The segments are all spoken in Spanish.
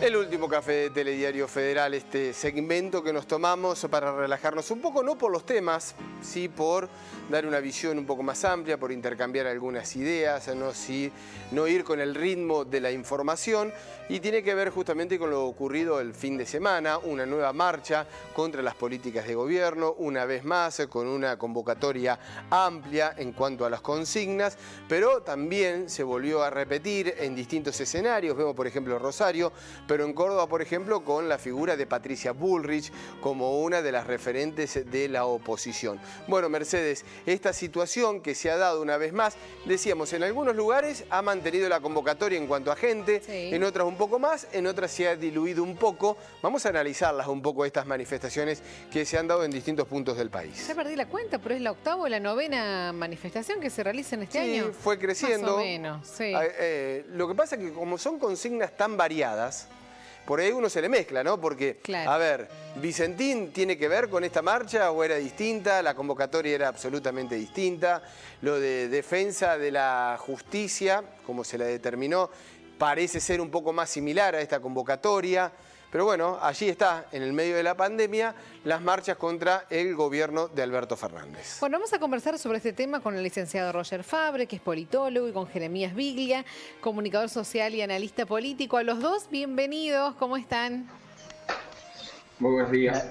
El último café de Telediario Federal, este segmento que nos tomamos para relajarnos un poco, no por los temas, sí por dar una visión un poco más amplia, por intercambiar algunas ideas, no ir con el ritmo de la información, y tiene que ver justamente con lo ocurrido el fin de semana, una nueva marcha contra las políticas de gobierno, una vez más con una convocatoria amplia en cuanto a las consignas, pero también se volvió a repetir en distintos escenarios. Vemos por ejemplo Rosario, pero en Córdoba por ejemplo con la figura de Patricia Bullrich como una de las referentes de la oposición. Bueno, Mercedes, esta situación que se ha dado una vez más, decíamos, en algunos lugares ha mantenido la convocatoria en cuanto a gente, sí, en otras un poco más, en otras se ha diluido un poco. Vamos a analizarlas un poco, estas manifestaciones que se han dado en distintos puntos del país. Ya perdí la cuenta, pero es la octava o la novena manifestación que se realiza en este año. Sí, fue creciendo. Más o menos, sí. Lo que pasa es que como son consignas tan variadas, por ahí uno se le mezcla, ¿no? Porque, claro, a ver, ¿Vicentín tiene que ver con esta marcha o era distinta? La convocatoria era absolutamente distinta. Lo de defensa de la justicia, como se la determinó, parece ser un poco más similar a esta convocatoria. Pero bueno, allí está, en el medio de la pandemia, las marchas contra el gobierno de Alberto Fernández. Bueno, vamos a conversar sobre este tema con el licenciado Roger Fabre, que es politólogo, y con Jeremías Biglia, comunicador social y analista político. A los dos, bienvenidos, ¿cómo están? Muy buenos días.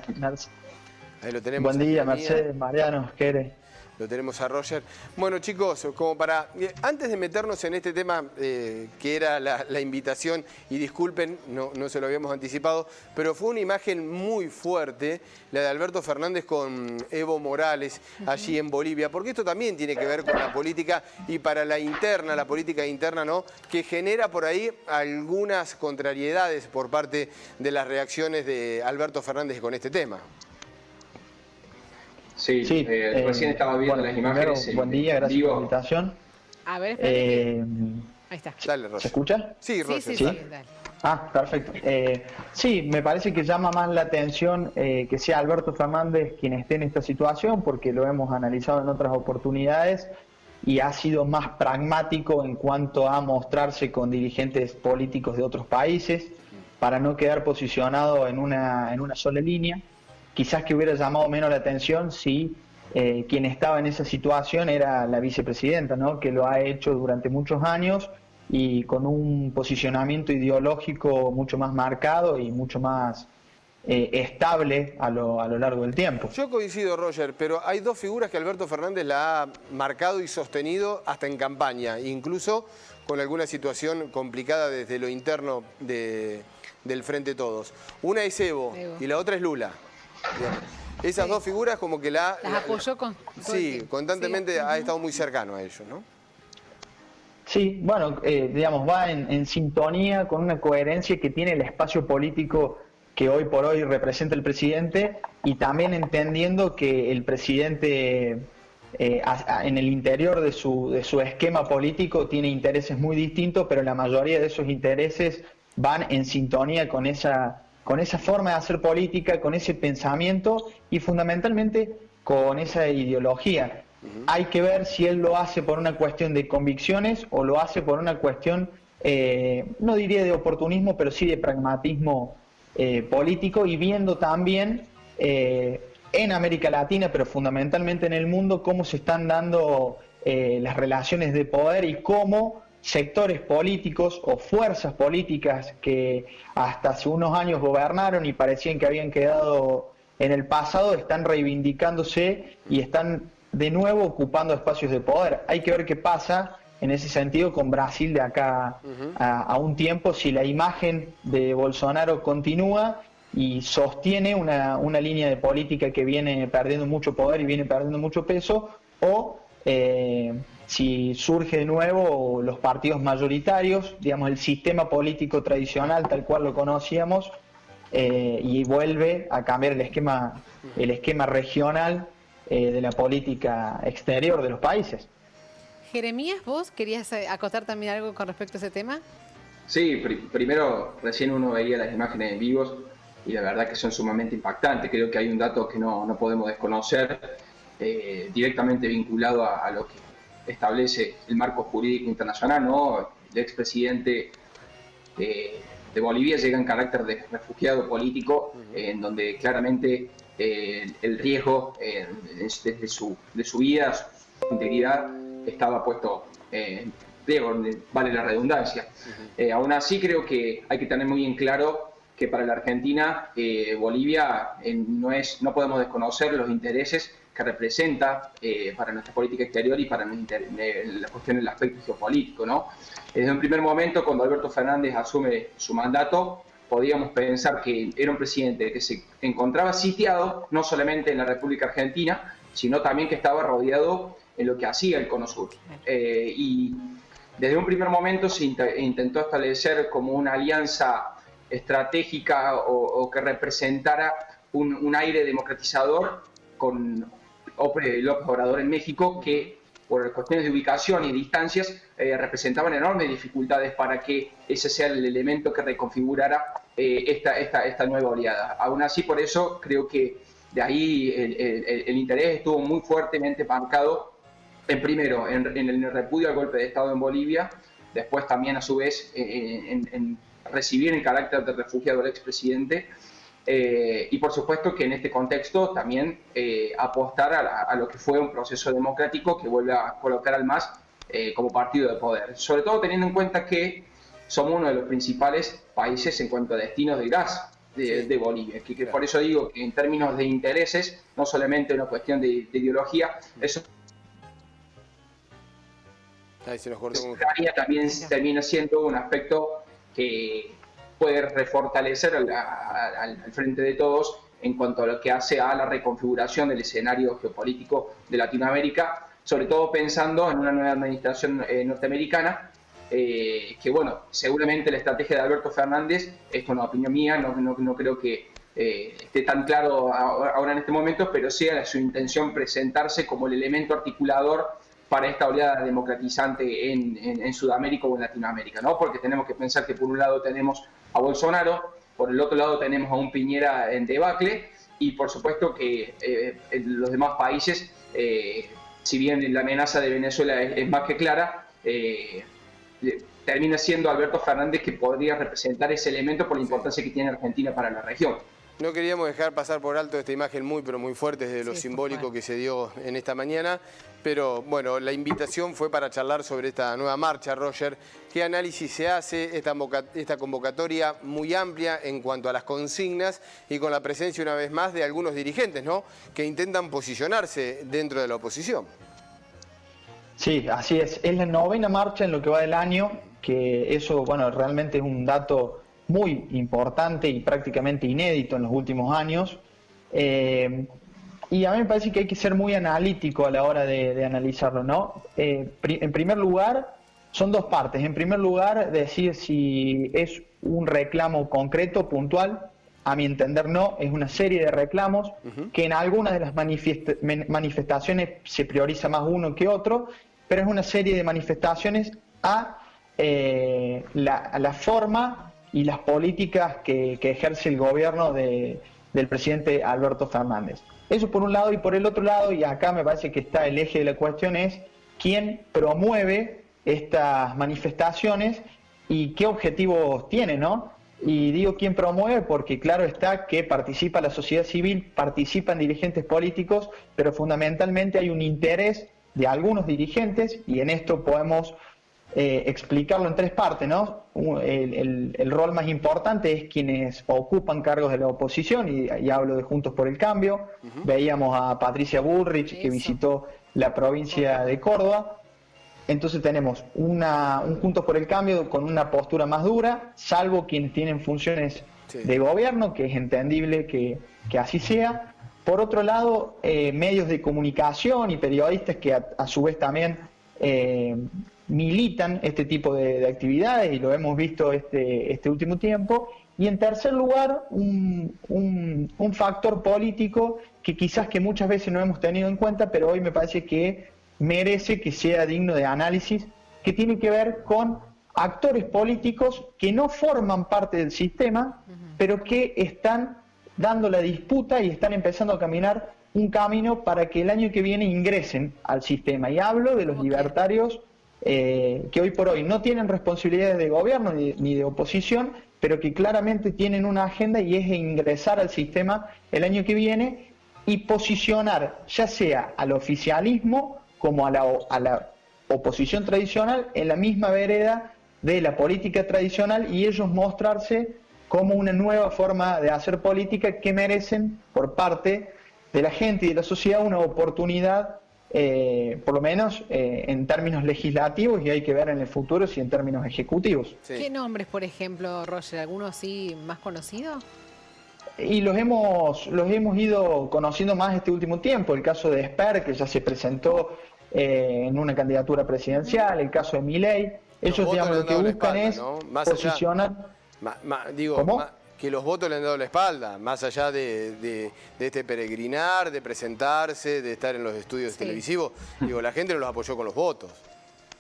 Ahí lo tenemos. Buen día, Mercedes, Mariano, Jere. Lo tenemos a Roger. Bueno, chicos, como para antes de meternos en este tema, que era la invitación, y disculpen, no se lo habíamos anticipado, pero fue una imagen muy fuerte, la de Alberto Fernández con Evo Morales allí en Bolivia, porque esto también tiene que ver con la política y para la interna, la política interna, ¿no? Que genera por ahí algunas contrariedades por parte de las reacciones de Alberto Fernández con este tema. Sí, recién estaba viendo las imágenes. Primero, buen día, gracias por la invitación. A ver, ahí está. Dale, Roger. ¿Se escucha? Sí, Roger. Sí, dale. Ah, perfecto. Sí, me parece que llama más la atención que sea Alberto Fernández quien esté en esta situación, porque lo hemos analizado en otras oportunidades y ha sido más pragmático en cuanto a mostrarse con dirigentes políticos de otros países para no quedar posicionado en una sola línea. Quizás que hubiera llamado menos la atención si quien estaba en esa situación era la vicepresidenta, ¿no? Que lo ha hecho durante muchos años y con un posicionamiento ideológico mucho más marcado y mucho más estable a lo largo del tiempo. Yo coincido, Roger, pero hay dos figuras que Alberto Fernández la ha marcado y sostenido hasta en campaña, incluso con alguna situación complicada desde lo interno del Frente Todos. Una es Evo y la otra es Lula. Bien. Esas dos figuras como que las apoyó constantemente, ha estado muy cercano a ellos, ¿no? Sí, bueno, digamos, va en sintonía con una coherencia que tiene el espacio político que hoy por hoy representa el presidente, y también entendiendo que el presidente en el interior de su esquema político tiene intereses muy distintos, pero la mayoría de esos intereses van en sintonía con esa forma de hacer política, con ese pensamiento y fundamentalmente con esa ideología. Hay que ver si él lo hace por una cuestión de convicciones o lo hace por una cuestión, no diría de oportunismo, pero sí de pragmatismo político, y viendo también en América Latina, pero fundamentalmente en el mundo, cómo se están dando las relaciones de poder y cómo sectores políticos o fuerzas políticas que hasta hace unos años gobernaron y parecían que habían quedado en el pasado, están reivindicándose y están de nuevo ocupando espacios de poder. Hay que ver qué pasa en ese sentido con Brasil de acá a un tiempo, si la imagen de Bolsonaro continúa y sostiene una línea de política que viene perdiendo mucho poder y viene perdiendo mucho peso, o si surge de nuevo los partidos mayoritarios, digamos el sistema político tradicional tal cual lo conocíamos, y vuelve a cambiar el esquema regional de la política exterior de los países. Jeremías, ¿vos querías acotar también algo con respecto a ese tema? Sí, primero recién uno veía las imágenes en vivos y la verdad que son sumamente impactantes. Creo que hay un dato que no podemos desconocer, directamente vinculado a lo que establece el marco jurídico internacional, ¿no? El expresidente de Bolivia llega en carácter de refugiado político, en donde claramente el riesgo de su vida, su integridad, estaba puesto en riesgo, vale la redundancia. Aún así, creo que hay que tener muy en claro que para la Argentina, Bolivia no podemos desconocer los intereses que representa para nuestra política exterior y para la cuestión del aspecto geopolítico, ¿no? Desde un primer momento, cuando Alberto Fernández asume su mandato, podíamos pensar que era un presidente que se encontraba sitiado no solamente en la República Argentina, sino también que estaba rodeado en lo que hacía el Cono Sur. Y desde un primer momento se intentó establecer como una alianza estratégica o que representara un aire democratizador con López Obrador en México, que por cuestiones de ubicación y distancias representaban enormes dificultades para que ese sea el elemento que reconfigurara esta nueva oleada. Aún así, por eso creo que de ahí el interés estuvo muy fuertemente marcado primero en el repudio al golpe de Estado en Bolivia, después también a su vez en recibir el carácter de refugiado al expresidente, y por supuesto que en este contexto también apostar a lo que fue un proceso democrático que vuelve a colocar al MAS como partido de poder, sobre todo teniendo en cuenta que somos uno de los principales países en cuanto a destinos de gas de Bolivia, que por eso digo que en términos de intereses, no solamente una cuestión de ideología, eso también termina siendo un aspecto que puede refortalecer al frente de todos en cuanto a lo que hace a la reconfiguración del escenario geopolítico de Latinoamérica, sobre todo pensando en una nueva administración norteamericana, que bueno, seguramente la estrategia de Alberto Fernández, esto es una opinión mía, no creo que esté tan claro ahora en este momento, pero sea su intención presentarse como el elemento articulador para esta oleada democratizante en Sudamérica o en Latinoamérica, ¿no? Porque tenemos que pensar que por un lado tenemos a Bolsonaro, por el otro lado tenemos a un Piñera en debacle, y por supuesto que los demás países, si bien la amenaza de Venezuela es más que clara, termina siendo Alberto Fernández que podría representar ese elemento por la importancia que tiene Argentina para la región. No queríamos dejar pasar por alto esta imagen muy, pero muy fuerte de lo simbólico que se dio en esta mañana. Pero bueno, la invitación fue para charlar sobre esta nueva marcha, Roger. ¿Qué análisis se hace? Esta convocatoria muy amplia en cuanto a las consignas y con la presencia una vez más de algunos dirigentes, ¿no?, que intentan posicionarse dentro de la oposición. Sí, así es. Es la 9ª marcha en lo que va del año, que eso, bueno, realmente es un dato muy importante y prácticamente inédito en los últimos años. Y a mí me parece que hay que ser muy analítico a la hora de analizarlo, ¿no? En primer lugar, son dos partes. En primer lugar, decir si es un reclamo concreto, puntual. A mi entender no, es una serie de reclamos que en algunas de las manifestaciones se prioriza más uno que otro, pero es una serie de manifestaciones a la forma y las políticas que ejerce el gobierno del presidente Alberto Fernández. Eso por un lado, y por el otro lado, y acá me parece que está el eje de la cuestión, es quién promueve estas manifestaciones y qué objetivos tiene, ¿no? Y digo quién promueve porque claro está que participa la sociedad civil, participan dirigentes políticos, pero fundamentalmente hay un interés de algunos dirigentes, y en esto podemos explicarlo en tres partes, ¿no? El rol más importante es quienes ocupan cargos de la oposición, y hablo de Juntos por el Cambio. Veíamos a Patricia Bullrich, que visitó la provincia de Córdoba. Entonces tenemos un Juntos por el Cambio con una postura más dura, salvo quienes tienen funciones de gobierno, que es entendible que así sea. Por otro lado, medios de comunicación y periodistas que a su vez también militan este tipo de actividades, y lo hemos visto este último tiempo. Y en tercer lugar, un factor político que quizás que muchas veces no hemos tenido en cuenta, pero hoy me parece que merece que sea digno de análisis, que tiene que ver con actores políticos que no forman parte del sistema, pero que están dando la disputa y están empezando a caminar un camino para que el año que viene ingresen al sistema. Y hablo de los libertarios que hoy por hoy no tienen responsabilidades de gobierno ni de oposición, pero que claramente tienen una agenda y es ingresar al sistema el año que viene y posicionar ya sea al oficialismo como a la oposición tradicional en la misma vereda de la política tradicional y ellos mostrarse como una nueva forma de hacer política que merecen por parte de la gente y de la sociedad una oportunidad, por lo menos en términos legislativos, y hay que ver en el futuro si en términos ejecutivos. Sí. ¿Qué nombres, por ejemplo, Roger? ¿Alguno así más conocido? Y los hemos ido conociendo más este último tiempo. El caso de Esper, que ya se presentó en una candidatura presidencial, el caso de Milei. Ellos, digamos, lo que buscan es posicionar... que los votos le han dado la espalda, más allá de este peregrinar, de presentarse, de estar en los estudios televisivos. Digo, la gente no los apoyó con los votos.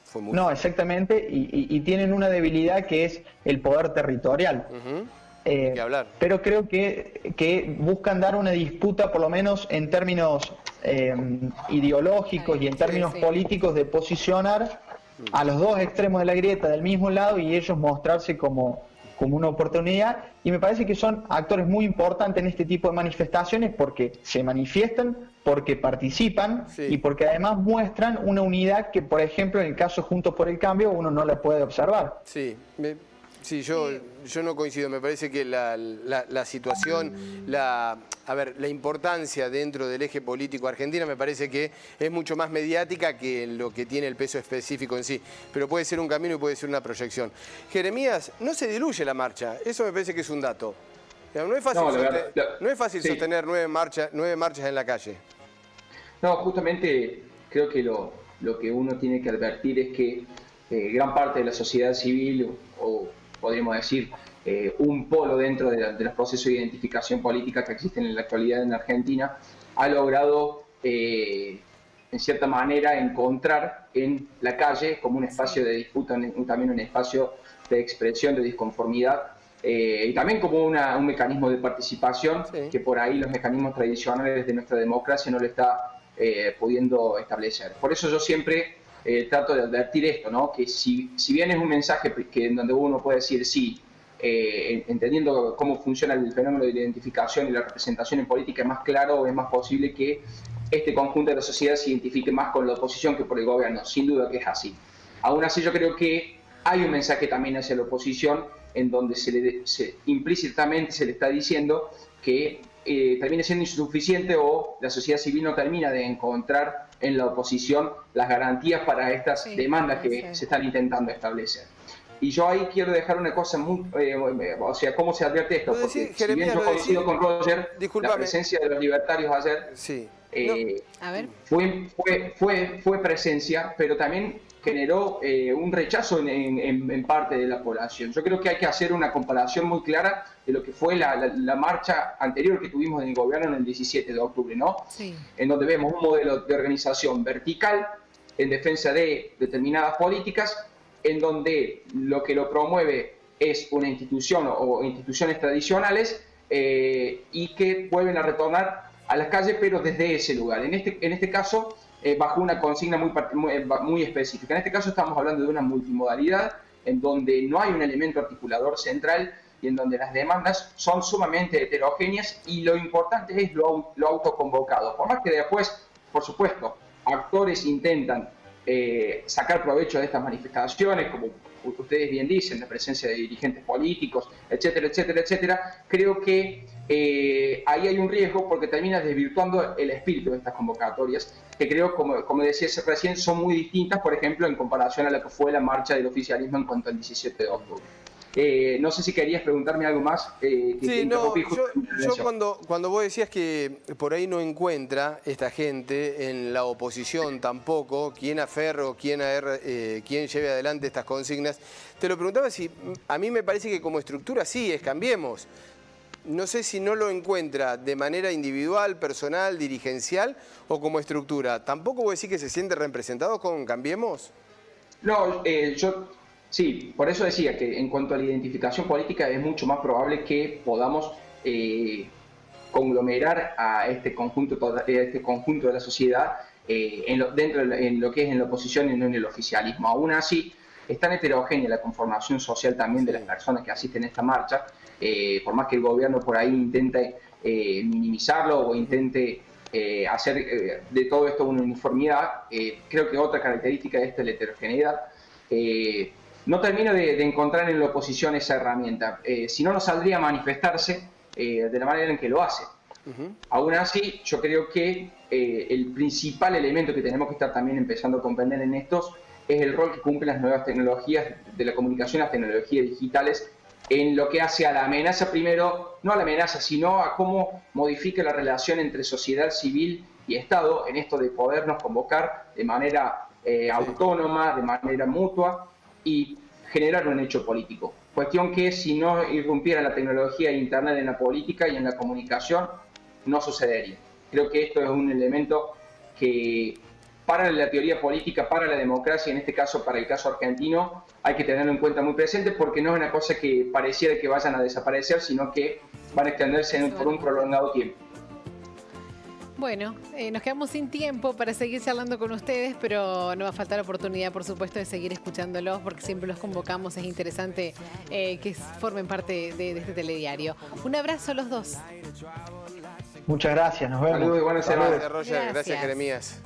Fue muy no, exactamente, y tienen una debilidad que es el poder territorial. Que hablar. Pero creo que buscan dar una disputa, por lo menos en términos ideológicos y en términos políticos, de posicionar a los dos extremos de la grieta del mismo lado y ellos mostrarse como una oportunidad, y me parece que son actores muy importantes en este tipo de manifestaciones porque se manifiestan, porque participan y porque además muestran una unidad que, por ejemplo, en el caso Juntos por el Cambio uno no la puede observar. Sí, yo no coincido. Me parece que la situación, la importancia dentro del eje político argentino me parece que es mucho más mediática que lo que tiene el peso específico en sí. Pero puede ser un camino y puede ser una proyección. Jeremías, no se diluye la marcha. Eso me parece que es un dato. No es fácil sostener 9 marchas en la calle. No, justamente creo que lo que uno tiene que advertir es que gran parte de la sociedad civil, o podríamos decir, un polo dentro de los procesos de identificación política que existen en la actualidad en Argentina, ha logrado, en cierta manera, encontrar en la calle como un espacio de disputa, también un espacio de expresión de disconformidad, y también como un mecanismo de participación que por ahí los mecanismos tradicionales de nuestra democracia no lo está pudiendo establecer. Por eso yo siempre trato de advertir esto, ¿no? Que si bien es un mensaje en donde uno puede decir sí, entendiendo cómo funciona el fenómeno de la identificación y la representación en política, es más claro, es más posible que este conjunto de la sociedad se identifique más con la oposición que por el gobierno, sin duda que es así. Aún así yo creo que hay un mensaje también hacia la oposición en donde implícitamente se le está diciendo que termina siendo insuficiente o la sociedad civil no termina de encontrar en la oposición las garantías para estas demandas que se están intentando establecer. Y yo ahí quiero dejar una cosa muy... o sea, ¿cómo se advierte esto? Porque si bien yo coincido con Roger, la presencia de los libertarios ayer fue presencia, pero también generó un rechazo en parte de la población. Yo creo que hay que hacer una comparación muy clara de lo que fue la marcha anterior que tuvimos en el gobierno en el 17 de octubre, ¿no? En donde vemos un modelo de organización vertical en defensa de determinadas políticas, en donde lo que lo promueve es una institución o instituciones tradicionales y que vuelven a retornar a las calles, pero desde ese lugar. En este caso, bajo una consigna muy específica. En este caso estamos hablando de una multimodalidad en donde no hay un elemento articulador central y en donde las demandas son sumamente heterogéneas y lo importante es lo autoconvocado. Por más que después, por supuesto, actores intentan sacar provecho de estas manifestaciones, como ustedes bien dicen, la presencia de dirigentes políticos, etcétera, etcétera, etcétera, creo que ahí hay un riesgo porque termina desvirtuando el espíritu de estas convocatorias, que creo, como decía recién, son muy distintas, por ejemplo, en comparación a la que fue la marcha del oficialismo en cuanto al 17 de octubre. No sé si querías preguntarme algo más. Yo cuando vos decías que por ahí no encuentra esta gente en la oposición tampoco, quién aferre o quién lleve adelante estas consignas, te lo preguntaba si a mí me parece que como estructura sí es Cambiemos. No sé si no lo encuentra de manera individual, personal, dirigencial o como estructura. ¿Tampoco vos decís que se siente representado con Cambiemos? No, sí, por eso decía que en cuanto a la identificación política es mucho más probable que podamos conglomerar a este conjunto de la sociedad en lo que es en la oposición y no en el oficialismo. Aún así, es tan heterogénea la conformación social también de las personas que asisten a esta marcha, por más que el gobierno por ahí intente minimizarlo o intente hacer de todo esto una uniformidad, creo que otra característica de esta es la heterogeneidad. No termino de encontrar en la oposición esa herramienta, si no, no saldría a manifestarse de la manera en que lo hace. Aún así, yo creo que el principal elemento que tenemos que estar también empezando a comprender en estos es el rol que cumplen las nuevas tecnologías de la comunicación, las tecnologías digitales, en lo que hace a la amenaza primero, no a la amenaza, sino a cómo modifica la relación entre sociedad civil y Estado, en esto de podernos convocar de manera autónoma, de manera mutua y generar un hecho político. Cuestión que si no irrumpiera la tecnología e Internet en la política y en la comunicación, no sucedería. Creo que esto es un elemento que para la teoría política, para la democracia, en este caso para el caso argentino, hay que tenerlo en cuenta muy presente porque no es una cosa que pareciera que vayan a desaparecer, sino que van a extenderse por un prolongado tiempo. Bueno, nos quedamos sin tiempo para seguir charlando con ustedes, pero no va a faltar oportunidad, por supuesto, de seguir escuchándolos, porque siempre los convocamos. Es interesante que formen parte de este telediario. Un abrazo a los dos. Muchas gracias, nos vemos. Saludos y buenas Saludos, semanas. Roger. Gracias, Jeremías.